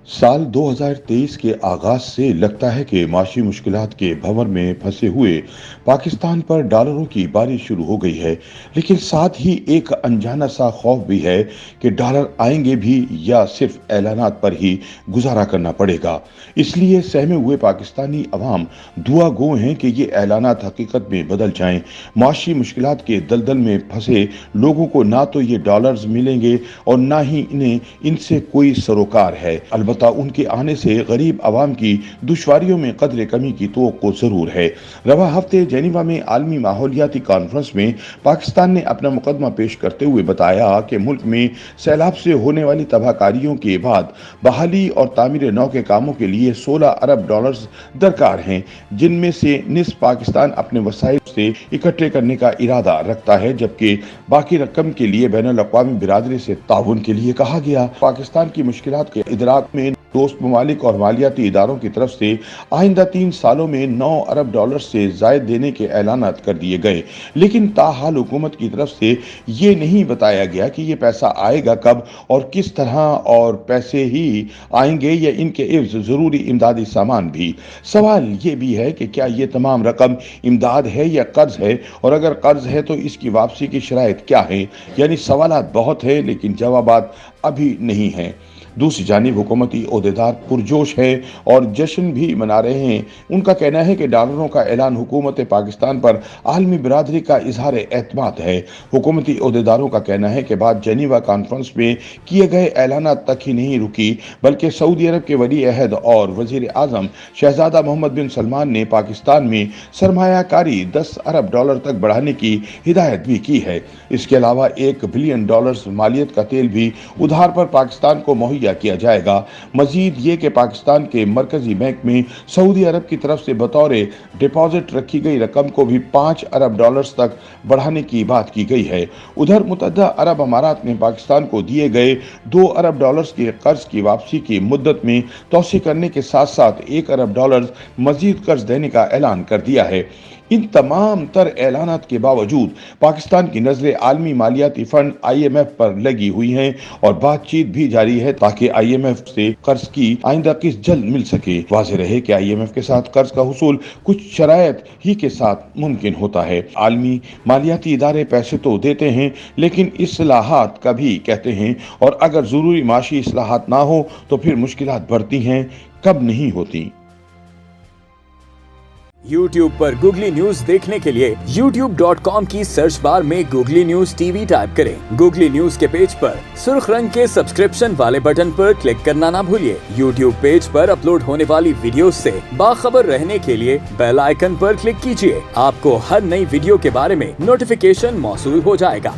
साल 2023 के आगाज से लगता है कि माशी मुश्किलात के भंवर में फंसे हुए पाकिस्तान पर डॉलरों की बारिश शुरू हो गई है, लेकिन साथ ही एक अनजाना सा खौफ भी है कि डॉलर आएंगे भी या सिर्फ ऐलानात पर ही गुजारा करना पड़ेगा। इसलिए सहमे हुए पाकिस्तानी अवाम दुआ गो हैं कि ये ऐलानात हकीकत में बदल जाएं। माशी मुश्किलात के दलदल में फंसे लोगों को ना तो ये डॉलर्स मिलेंगे और ना ही इन्हें इनसे कोई सरोकार है। अलबत्ता उनके आने से गरीब आवाम की दुश्वारियों में कदरे कमी की तवक्को जरूर है। रवा हफ्ते जेनीवा में आलमी माहौलियाती कॉन्फ्रेंस में पाकिस्तान ने अपना मुकदमा पेश करते हुए बताया कि मुल्क में सैलाब से होने वाली तबाहकारियों के बाद बहाली और तामीर नौ के कामों के लिए 16 अरब डॉलर्स दरकार हैं, जिनमें से निस्फ पाकिस्तान अपने वसाइल से इकट्ठे करने का इरादा रखता है, जबकि बाकी रकम के लिए बैनुल अक़वामी बिरादरी से ताउन के लिए कहा गया। पाकिस्तान की मुश्किलात के इदराक में दोस्त ममालिक और मालियाती इदारों की तरफ से आइंदा 3 सालों में 9 अरब डॉलर से जायद देने के ऐलानात कर दिए गए, लेकिन ताहाल हुकूमत की तरफ से ये नहीं बताया गया कि ये पैसा आएगा कब और किस तरह, और पैसे ही आएंगे या इनके एवज जरूरी इमदादी सामान भी। सवाल ये भी है कि क्या ये तमाम रकम इमदाद है या कर्ज है, और अगर कर्ज है तो इसकी वापसी की शराइत क्या है। यानी सवालात बहुत है लेकिन जवाबात अभी नहीं है। दूसरी जानिब हुकूमती ओहदेदार पुरजोश है और जश्न भी मना रहे हैं। उनका कहना है कि डॉलरों का ऐलान हुकूमत पाकिस्तान पर आलमी बिरादरी का इजहार एतमाद है। हुकूमती ओहदेदारों का कहना है कि बात जेनीवा कॉन्फ्रेंस में किए गए ऐलान तक ही नहीं रुकी, बल्कि सऊदी अरब के वली अहद और वजीर आजम शहजादा मोहम्मद बिन सलमान ने पाकिस्तान में सरमायाकारी 10 अरब डॉलर तक बढ़ाने की हिदायत भी की है। इसके अलावा $1 बिलियन मालियत का तेल भी उधार पर पाकिस्तान को मुहैया किया जाएगा। मजीद ये कि पाकिस्तान के मरकजी बैंक में सऊदी अरब की तरफ से बतौर डिपॉजिट रखी गई रकम को भी 5 अरब डॉलर्स तक बढ़ाने की बात की गई है। उधर मुत्तहदा अरब अमारात ने पाकिस्तान को दिए गए 2 अरब डॉलर्स के कर्ज की वापसी की मुद्दत में तोसी करने के साथ साथ 1 अरब डॉलर मजीद कर्ज देने का ऐलान कर दिया है। इन तमाम तर ऐलानात के बावजूद पाकिस्तान की नजरें आलमी मालियाती फंड IMF पर लगी हुई हैं और बातचीत भी जारी है ताकि IMF से कर्ज की आइंदा किस्त जल्द मिल सके। वाज़ेह रहे कि IMF के साथ कर्ज का हुसूल कुछ शराइत ही के साथ मुमकिन होता है। आलमी मालियाती इदारे पैसे तो देते हैं लेकिन इस्लाहात का भी कहते हैं, और अगर जरूरी माशी इस्लाहात ना हो तो फिर मुश्किलात बढ़ती हैं, कब नहीं होती। YouTube पर गूगली न्यूज देखने के लिए youtube.com की सर्च बार में गूगली न्यूज TV टाइप करें। गूगली न्यूज के पेज पर सुर्ख रंग के सब्सक्रिप्शन वाले बटन पर क्लिक करना ना भूलिए। YouTube पेज पर अपलोड होने वाली वीडियोस से बाखबर रहने के लिए बेल आइकन पर क्लिक कीजिए। आपको हर नई वीडियो के बारे में नोटिफिकेशन मौसूल हो जाएगा।